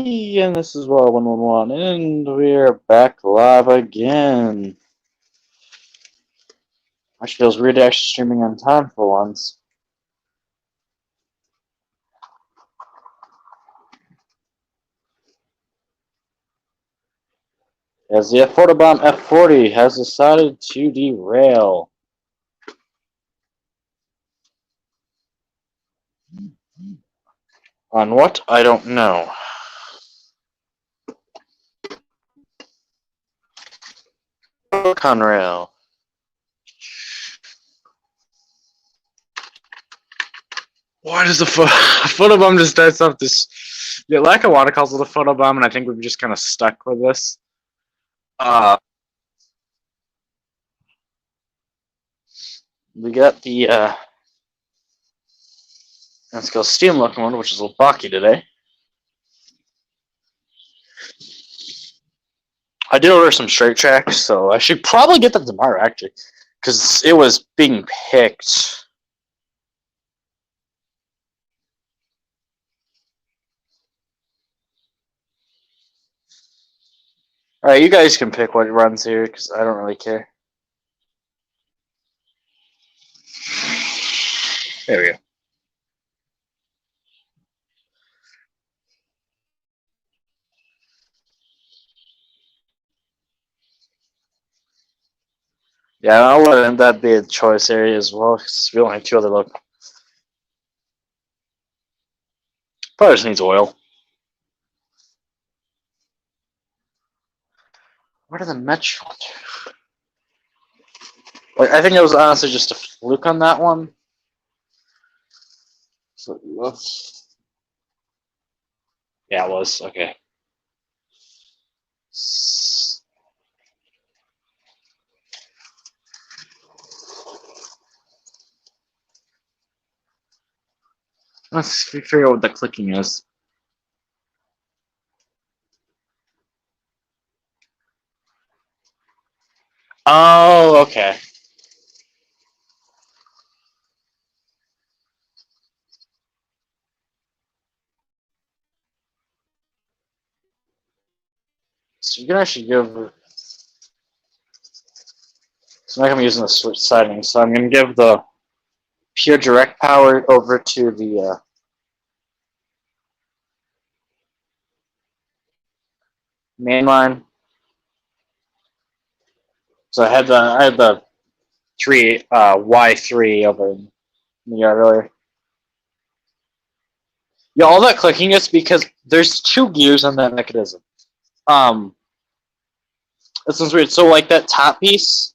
And this is Well111, and we're back live again. Which feels weird actually streaming on time for once. As the Photobomb F40 has decided to derail. On what? I don't know. Conrail. Why does the Photobomb just starts off this? The lack of water calls with the Photobomb, and I think we've just kind of stuck with this. We got the let's go Steam Locomotive, which is a little blocky today. I did order some straight tracks, so I should probably get them tomorrow, actually, because it was being picked. Alright, you guys can pick what runs here, because I don't really care. There we go. Yeah, I'll let that be a choice area as well, because we only have two other local. Probably just needs oil. What are the Metro? Like, I think it was honestly just a fluke on that one. So, yeah, it was. Okay. Let's figure out what the clicking is. Oh, okay. So you can actually give. So now I'm using the switch settings, so I'm going to give the pure direct power over to the main line. So I had the three Y3 over in the yard earlier. Yeah, all that clicking is because there's two gears on that mechanism. This one's weird. So like that top piece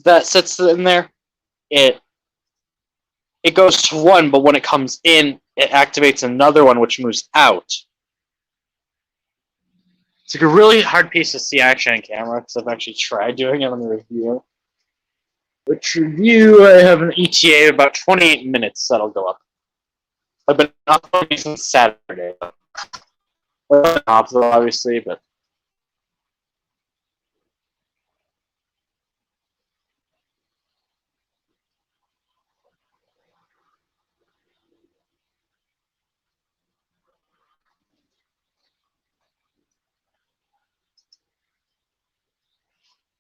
that sits in there, it goes to one, but when it comes in, it activates another one which moves out. It's like a really hard piece to see actually on camera because I've actually tried doing it on the review. Which review, I have an ETA of about 28 minutes that'll go up. I've been uploading since Saturday. Obviously, but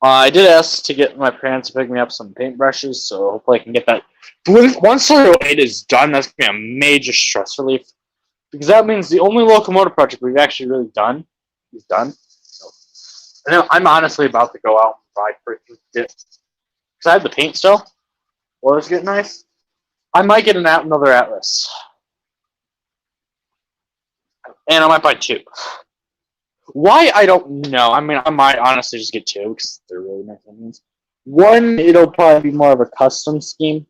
I did ask to get my parents to pick me up some paintbrushes, so hopefully I can get that. Once 308 is done, that's going to be a major stress relief. Because that means the only locomotive project we've actually really done is done. So, I'm honestly about to go out and buy freaking because I have the paint still. Well, it's getting nice. I might get another Atlas. And I might buy two. Why, I don't know. I mean, I might honestly just get two because they're really nice engines. One, it'll probably be more of a custom scheme.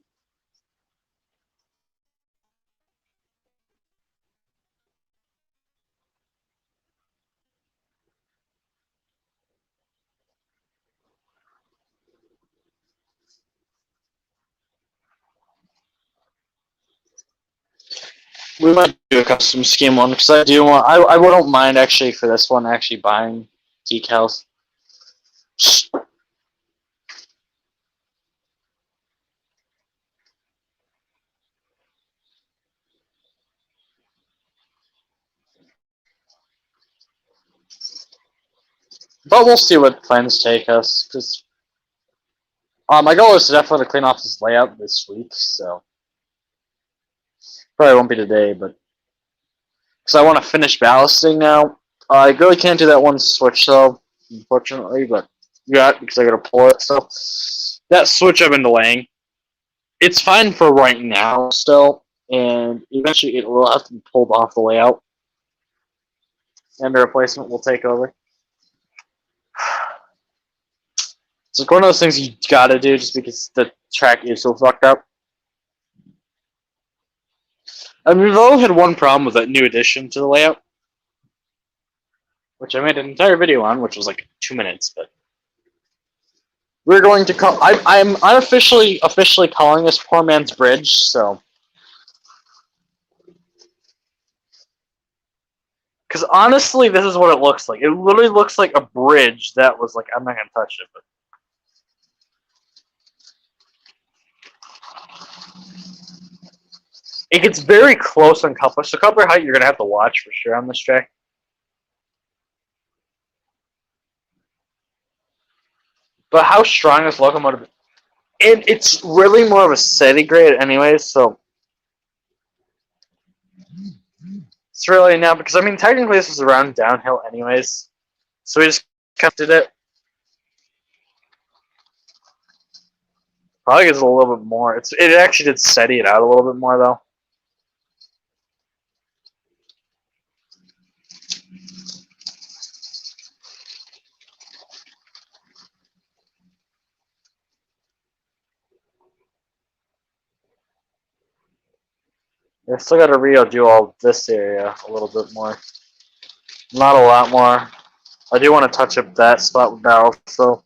We might do a custom scheme one because I do want. I wouldn't mind actually for this one actually buying decals. But we'll see what plans take us, because my goal is to definitely clean off this layout this week, so probably won't be today, but because I want to finish ballasting now. I really can't do that one switch though, unfortunately, but yeah, because I gotta pull it. So that switch I've been delaying. It's fine for right now still, and eventually it will have to be pulled off the layout, and the replacement will take over. It's like one of those things you gotta do just because the track is so fucked up. I mean, we've only had one problem with that new addition to the layout, which I made an entire video on, which was like 2 minutes, but we're going to call. I'm unofficially officially calling this Poor Man's Bridge. So, because honestly, this is what it looks like. It literally looks like a bridge that was like, I'm not gonna touch it, but it gets very close on coupler. So coupler height, you're gonna have to watch for sure on this track. But how strong this locomotive? And it's really more of a steady grade, anyways. So it's really now because I mean technically this is around downhill, anyways. So we just kept it. Probably gets a little bit more. It actually did steady it out a little bit more though. I still got to do all this area a little bit more. Not a lot more. I do want to touch up that spot with barrels, so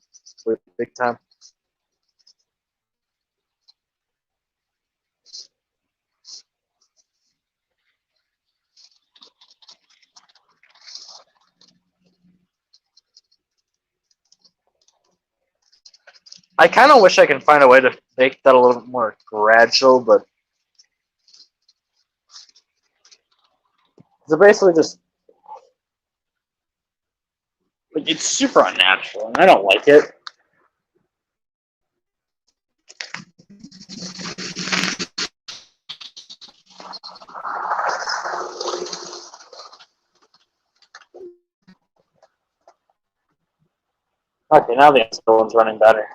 big time. I kind of wish I could find a way to make that a little bit more gradual, but it's basically just like it's super unnatural, and I don't like it. Okay, now the other one's running better.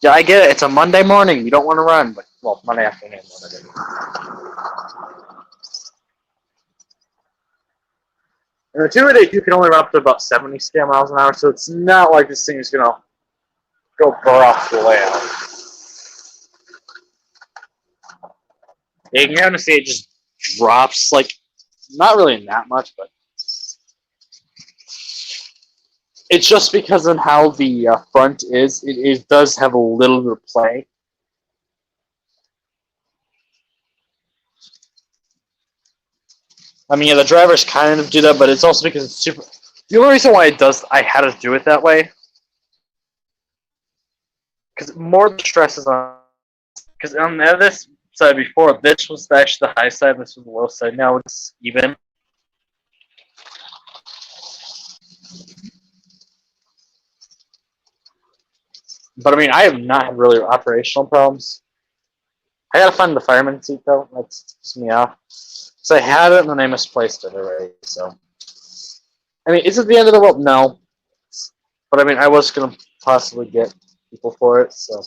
Yeah, I get it. It's a Monday morning. You don't want to run, but well, Monday afternoon. And the 288 you can only run up to about 70 scale miles an hour, so it's not like this thing is gonna go burr off the layout. Yeah, you can kind of see it just drops, like not really that much, but it's just because of how the front is. It does have a little bit of play. I mean, yeah, the drivers kind of do that, but it's also because it's super. The only reason why it does, I had to do it that way, because more the stress is on. Because on this side before, this was actually the high side, this was the low side. Now it's even. But I mean, I have not had really operational problems. I gotta find the fireman seat though. That's pissed me off. So I had it and then I misplaced it already. So I mean, is it the end of the world? No. But I mean, I was gonna possibly get people for it. So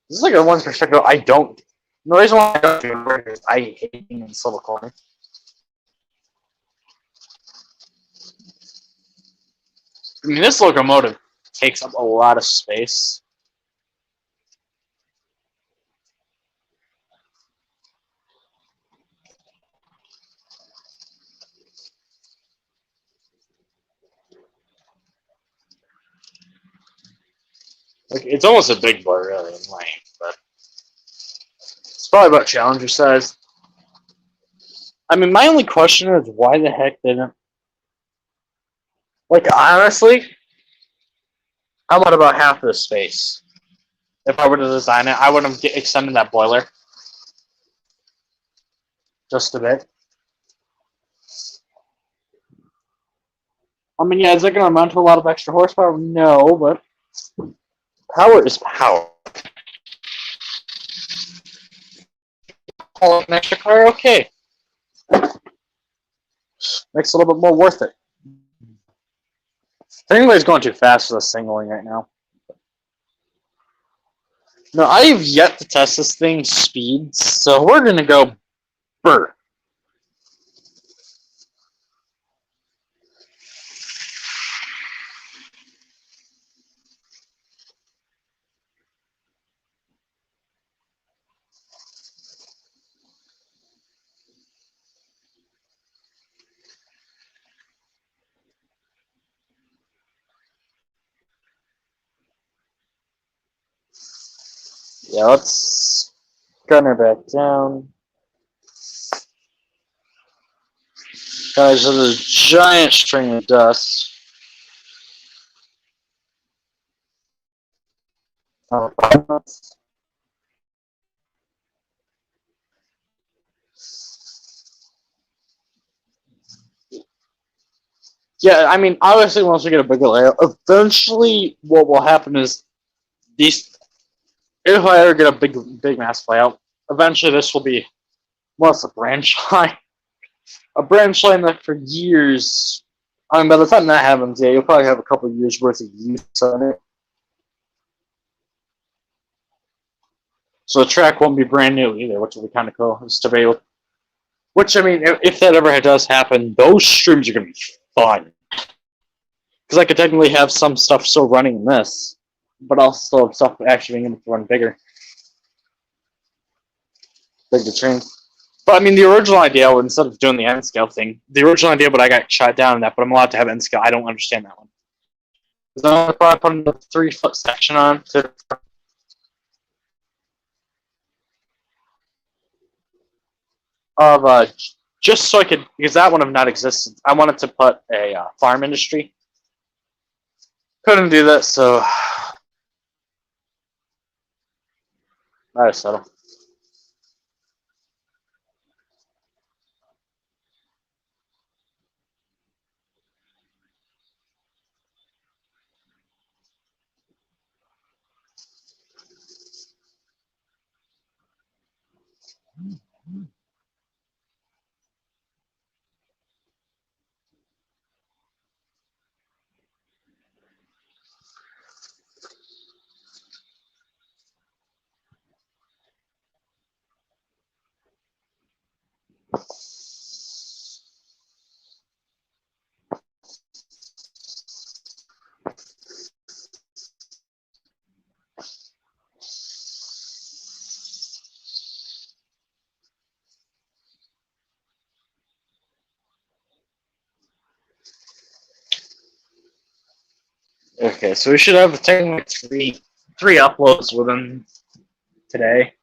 this is like a one perspective. I don't. The reason why I don't do it is I hate being in silver corner. I mean, this locomotive takes up a lot of space. Like it's almost a big boy, really, in length, but it's probably about Challenger size. I mean, my only question is why the heck didn't. Like, honestly, I want about half of the space. If I were to design it, I would have extended that boiler just a bit. I mean, yeah, is it going to amount to a lot of extra horsepower? No, but power is power. Call it an extra car, okay. Makes it a little bit more worth it. I think anybody's going too fast for the singling right now. No, I have yet to test this thing's speeds, so we're going to go burr. Yeah, let's gun her back down. Guys, there's a giant string of dust. Yeah, I mean, obviously, once we get a bigger layout, eventually what will happen is these. If I ever get a big mass layout, eventually this will be a branch line. A branch line that for years. I mean, by the time that happens, yeah, you'll probably have a couple of years worth of use on it. So the track won't be brand new either, which will be kind of cool. Just to be able, which I mean, if that ever does happen, those streams are gonna be fun. Because I could technically have some stuff still running in this, but also stuff actually being able to run bigger. Big the train. But I mean, the original idea, instead of doing the N scale thing, the original idea, but I got shot down in that, but I'm allowed to have N scale. I don't understand that one. Because I'm putting the 3-foot section on to. Of just so I could, because that one of not existed. I wanted to put a farm industry. Couldn't do that, so I just settle. Okay, so we should have technically three uploads within today.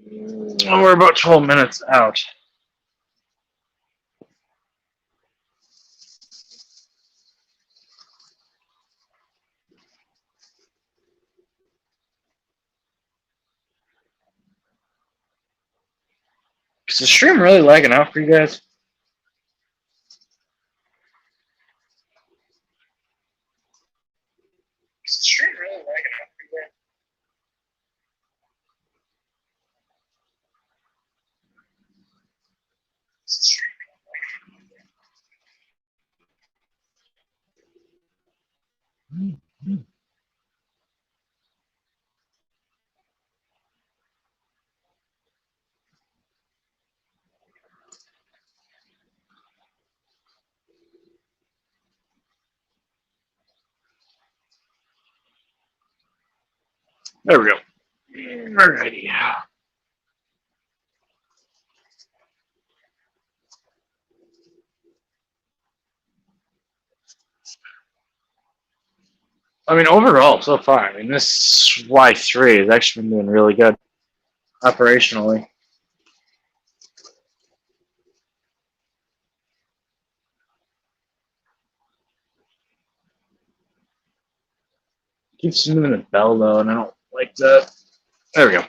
And we're about 12 minutes out. Is the stream really lagging out for you guys? Is the stream really lagging out for you guys? There we go. Alrighty. I mean, overall, so far, I mean, this Y3 has actually been doing really good operationally. Keeps moving the bell though, and I don't like that. There we go.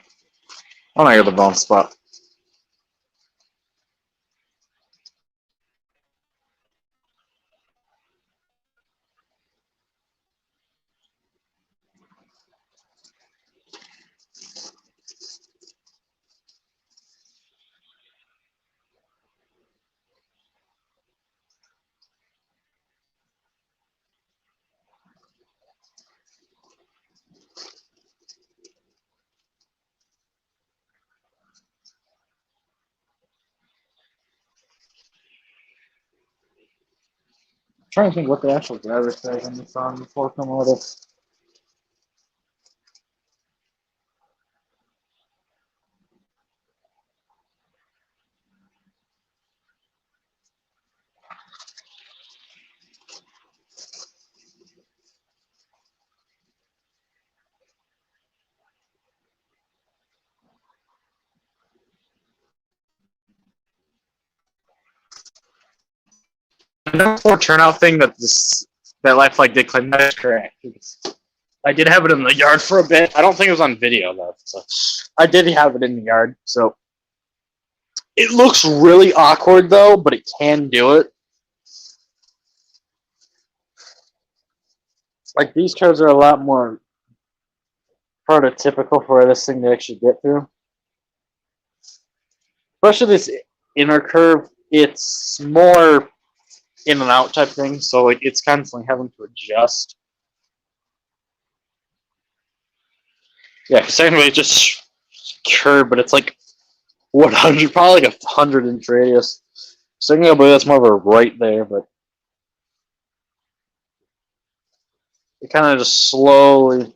Oh, I got the wrong spot. I'm trying to think what the actual driver says on this on before coming with it. The poor turnout thing that Life Flag did claim, that is correct. I did have it in the yard for a bit. I don't think it was on video though. So I did have it in the yard. So it looks really awkward though, but it can do it. Like these curves are a lot more prototypical for this thing to actually get through. Especially this inner curve, it's more in and out type thing, so like it's constantly having to adjust. Yeah, because technically it's just curve, but it's like 100, probably like 100-inch radius. So I believe that's more of a right there, but it kind of just slowly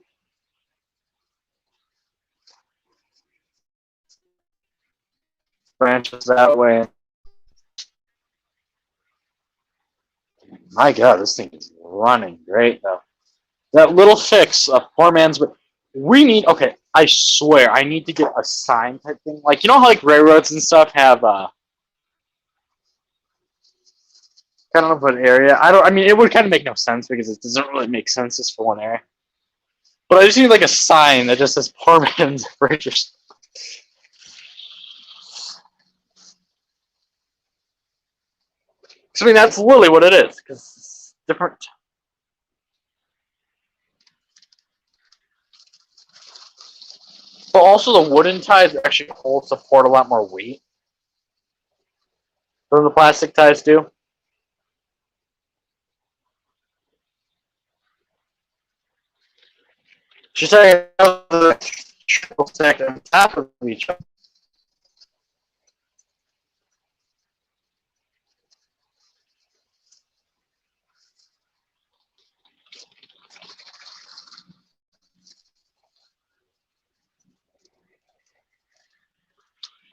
branches that way. My God, this thing is running great though. That little fix of poor man's, but we need. Okay, I swear, I need to get a sign type thing. Like you know how like railroads and stuff have kind of an area. I don't. I mean, it would kind of make no sense because it doesn't really make sense just for one area. But I just need like a sign that just says "Poor Man's Bridges." I mean, that's literally what it is because it's different. But also, the wooden ties actually hold support a lot more weight than the plastic ties do. She's saying the triple stack on top of each other.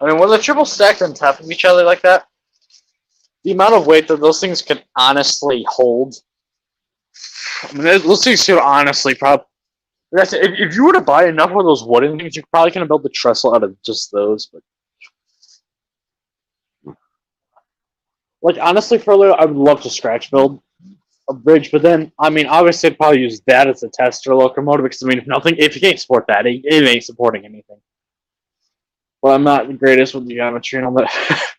I mean, when they're triple stacked on top of each other like that, the amount of weight that those things can honestly hold. I mean, those things could honestly probably. If you were to buy enough of those wooden things, you probably can build the trestle out of just those. But like honestly, for a little, I would love to scratch build a bridge. But then, I mean, obviously, I'd probably use that as a tester locomotive because I mean, if you can't support that, it ain't supporting anything. Well, I'm not the greatest with the geometry and all that.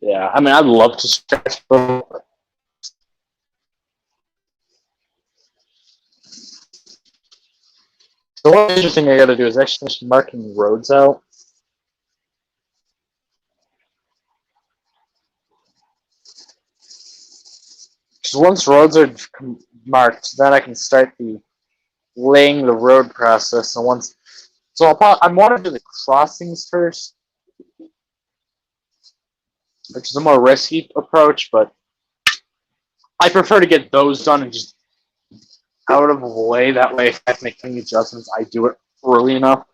Yeah, I mean, I'd love to scratch build. The one interesting I got to do is actually finish marking roads out. Because once roads are marked, then I can start laying the road process. And once, so I want to do the crossings first, which is a more risky approach, but I prefer to get those done and just out of the way. That way, if I have to make any adjustments, I do it early enough.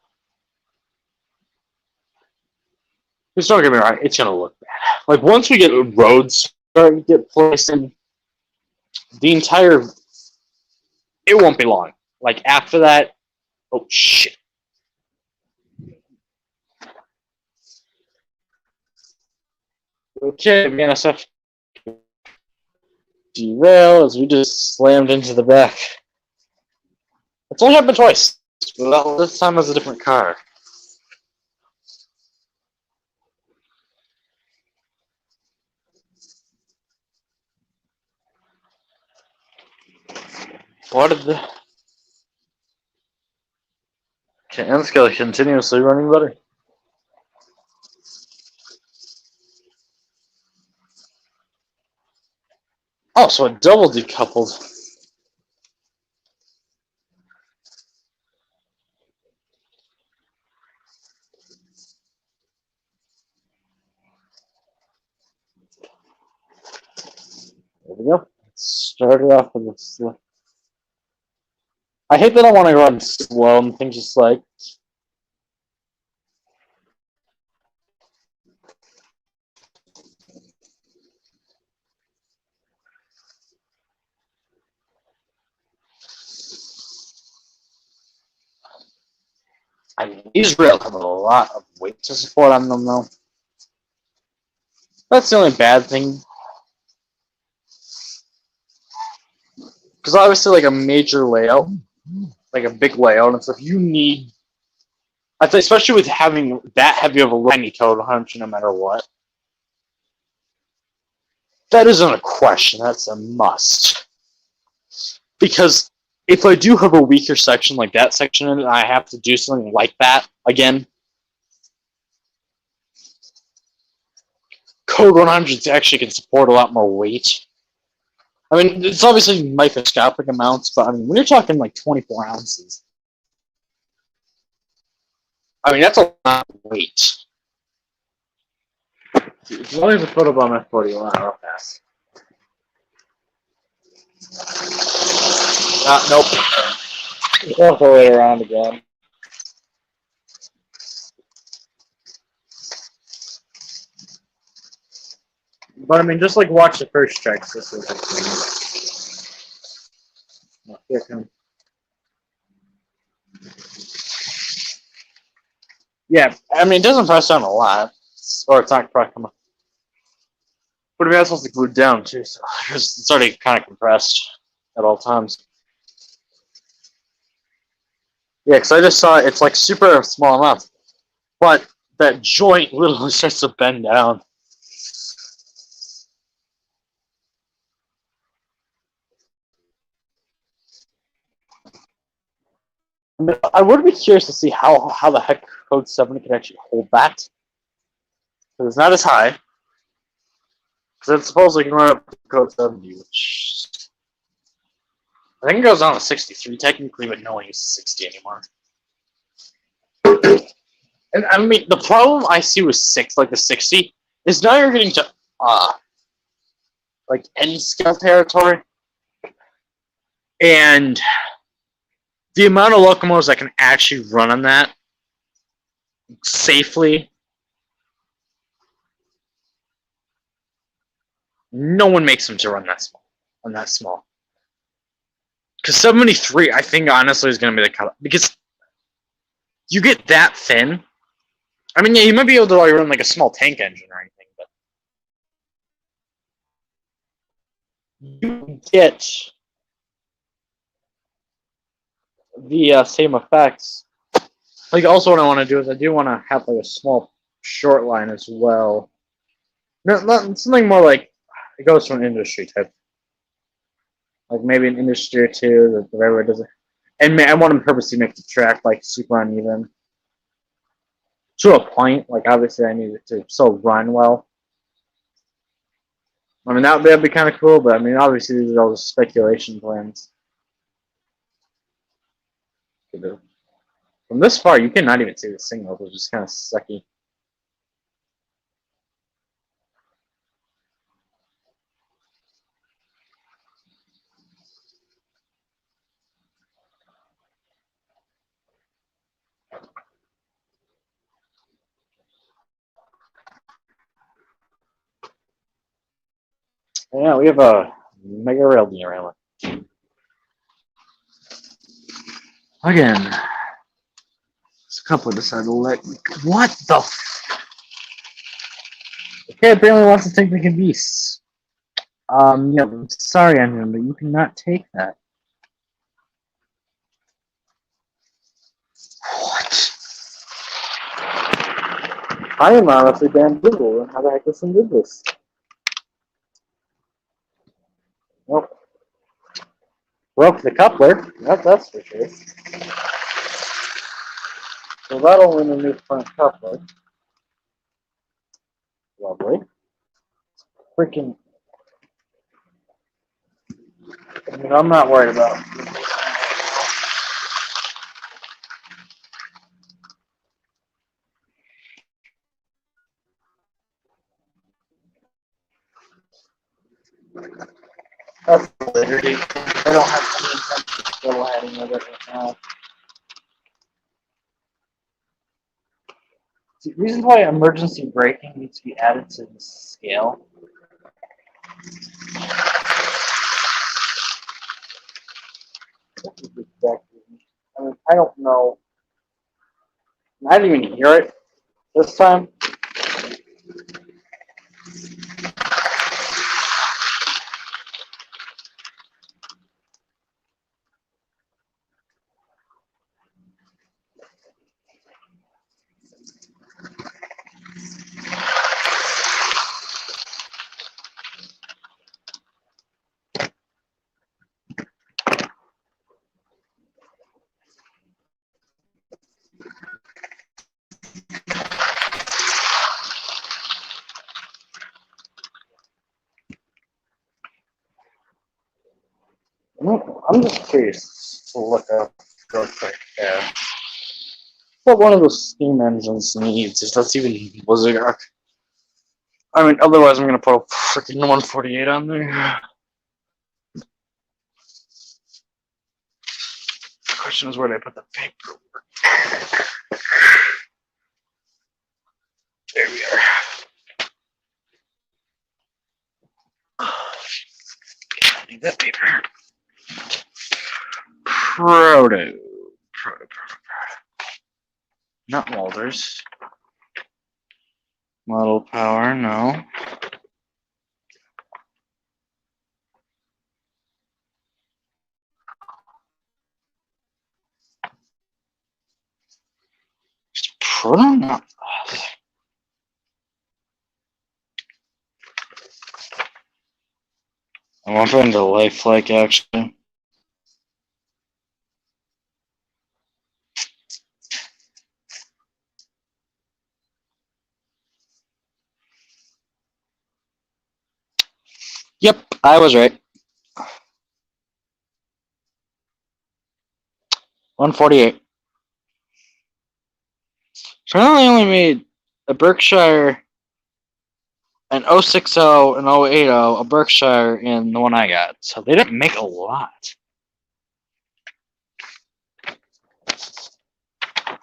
Just don't get me wrong, it's gonna look bad. Like once we get roads starting to get placed in, the entire. It won't be long. Like after that, oh shit. Okay, NSF derail as we just slammed into the back. It's only happened twice. Well, this time was a different car. What did the... Okay, and it's going to continuously running better. Oh, so it double decoupled. There we go. Started off with this. I hate that I want to run slow and things just like. I mean, these rails have a lot of weight to support on them, though. That's the only bad thing. Because obviously, like a major layout, like a big layout and stuff, you need. I think, especially with having that heavy of a tiny total 100 no matter what. That isn't a question. That's a must. Because if I do have a weaker section like that section, and I have to do something like that again, Code 100 actually can support a lot more weight. I mean, it's obviously microscopic amounts, but I mean, when you're talking like 24 ounces, I mean, that's a lot of weight. As long as a photobomb F41, I'll pass. Nope. We'll go it around again. But I mean, just like watch the first checks. This is like, here comes. Yeah, I mean, it doesn't press down a lot, or it's not pressing. But I mean, that's also glued down too, so it's already kind of compressed at all times. Yeah, because I just saw it's like super small amounts, but that joint literally starts to bend down. I mean, I would be curious to see how the heck Code 70 can actually hold that. Because it's not as high. Because it's supposedly can run up to Code 70, which I think it goes down to 63 technically, but no one uses 60 anymore. And I mean, the problem I see with the 60, is now you're getting to like N scale territory, and the amount of locomotives that can actually run on that safely, no one makes them to run that small. On that small. Because 73, I think, honestly, is going to be the cut. Because you get that thin. I mean, yeah, you might be able to like, run like a small tank engine or anything, but you get the same effects. Like, also, what I want to do is I do want to have like a small short line as well. No, not something more like it goes to an industry type. Like maybe an industry or two that the railroad doesn't. And I want to purposely make the track like super uneven. To a point, like obviously I need it to still run well. I mean that'd be kind of cool, but I mean obviously these are all just speculation plans. From this far, you cannot even see the signal, which is kind of sucky. Yeah, we have a Mega Rail Diorama. Again, this couple decided to let me. What the? Okay, apparently wants to take the beasts. Yeah, I'm sorry, Engine, but you cannot take that. What? I am honestly bamboozled. How the heck does someone do this? Nope. Broke the coupler. That's for sure. So that'll win a new front coupler. Lovely. Freaking. I mean, I'm not worried about. That's literally. I don't have any intention of go ahead with it right now. The reason why emergency braking needs to be added to the scale. I mean, I don't know. I didn't even hear it this time. I'm just curious to look up real quick there. What one of those steam engines needs, if that's even Blizzard Arc. I mean, otherwise I'm gonna put a freaking 148 on there. The question is where do I put the paperwork? There we are. I need that paper. Proto. Not Walters. Model power, no. Proto, not. I want to put into lifelike actually. Yep, I was right. 148. So I only made a Berkshire, an 060, an 080, a Berkshire, and the one I got. So they didn't make a lot.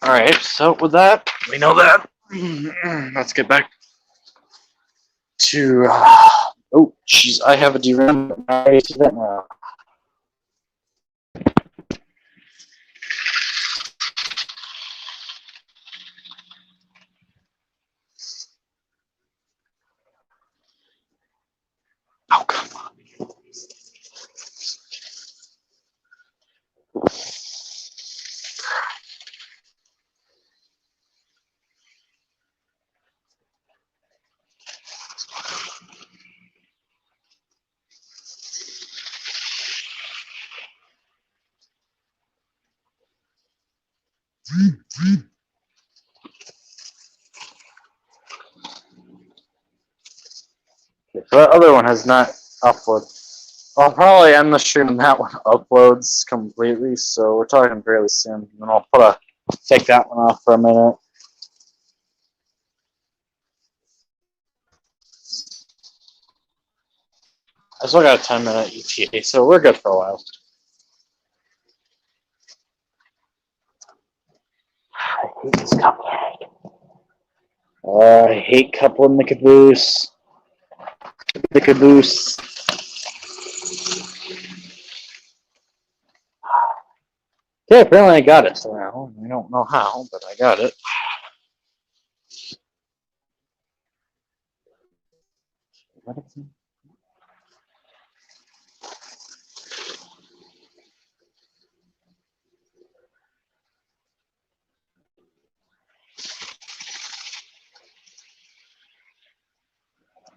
Alright, so with that, we know that. Let's get back to. Oh, jeez, I have a DRAM. I see that now. Oh, come on. Okay, so that other one has not uploaded. I'll probably end the stream when that one uploads completely, so we're talking fairly soon. And I'll take that one off for a minute. I still got a 10-minute ETA, so we're good for a while. I hate this coupler. I hate coupling the caboose. The caboose. Okay, apparently I got it somehow. I don't know how, but I got it.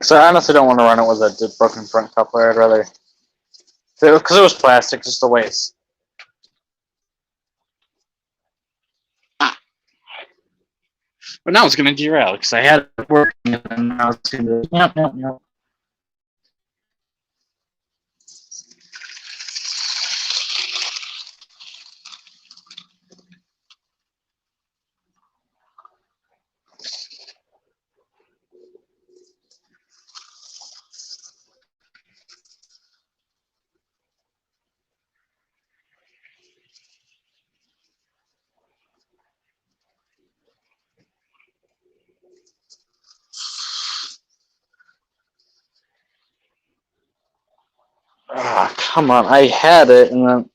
So I honestly don't want to run it with a broken front coupler. I'd rather, because it was plastic, just a waste. But now it's going to derail because I had it working and now it's going to. Yep. Ah, come on. I had it and then.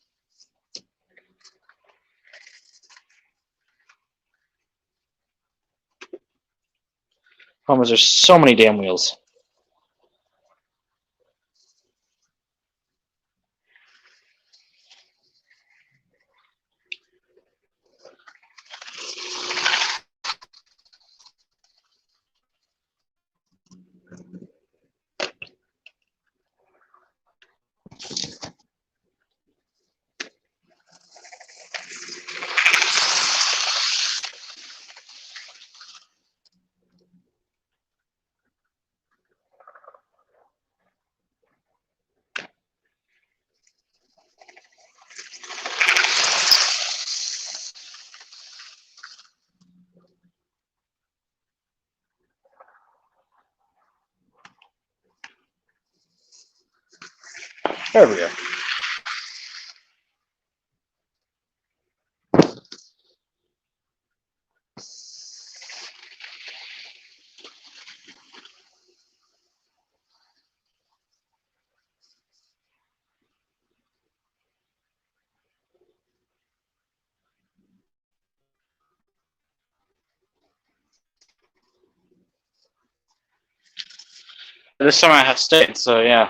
Problem is, there's so many damn wheels. There we go. This time I have stayed, so yeah.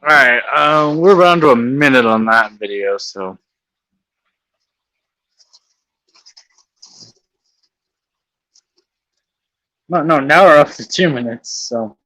Alright, we're down to a minute on that video, so. No, now we're up to 2 minutes, so.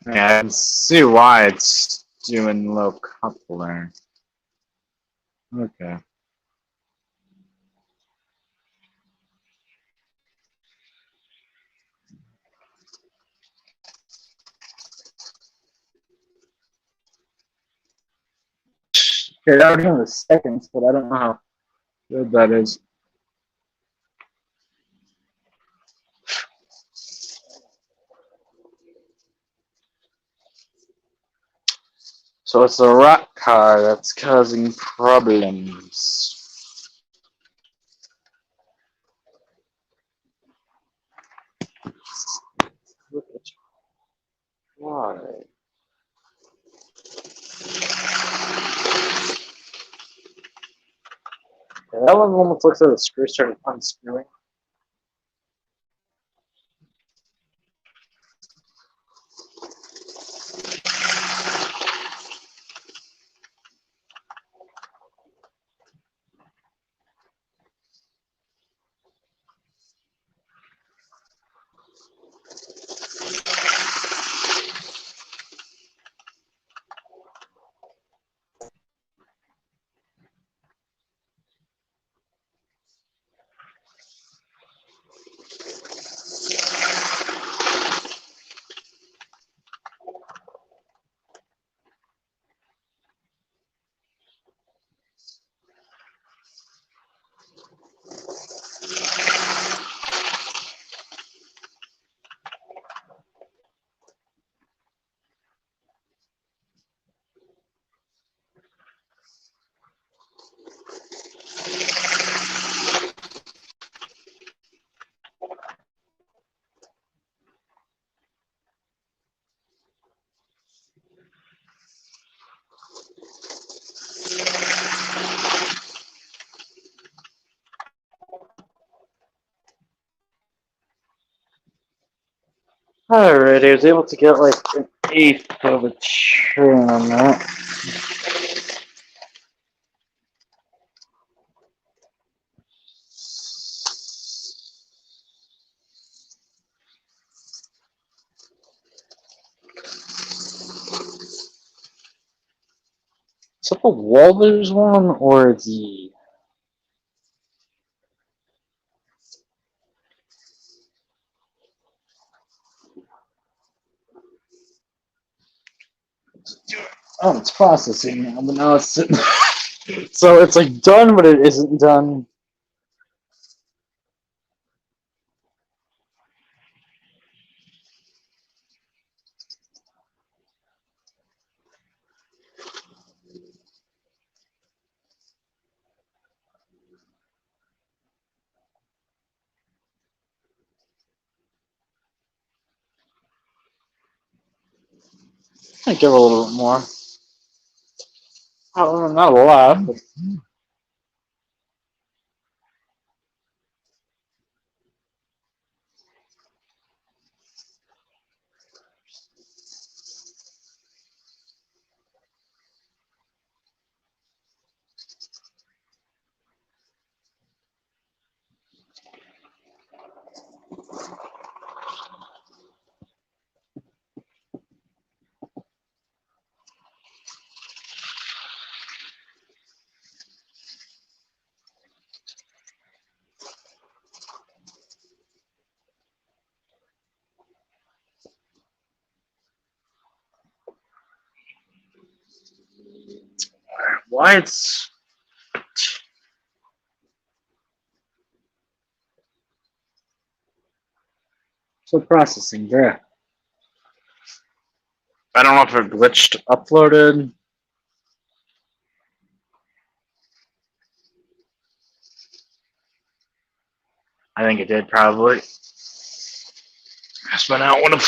Yeah, I can see why it's doing low coupler. Okay. Okay, that would the seconds, but I don't know how good that is. So it's the rock car that's causing problems. Look at why. Yeah, that one almost looks like the screw started unscrewing. Alright, I was able to get like an eighth of a turn on that. Is that the Walters one or the... Oh, it's processing now, but now it's sitting. So it's like done, but it isn't done. I give it a little bit more. Oh, not a lot, but why it's... So processing, there. I don't know if it glitched uploaded. I think it did, probably. That's been out one of...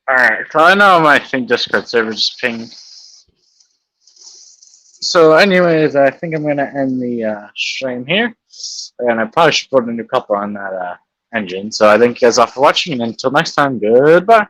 Alright, so I know my Discord server just pinged. So anyways, I think I'm going to end the stream here. And I probably should put a new coupler on that engine. So I thank you guys all for watching, and until next time, goodbye.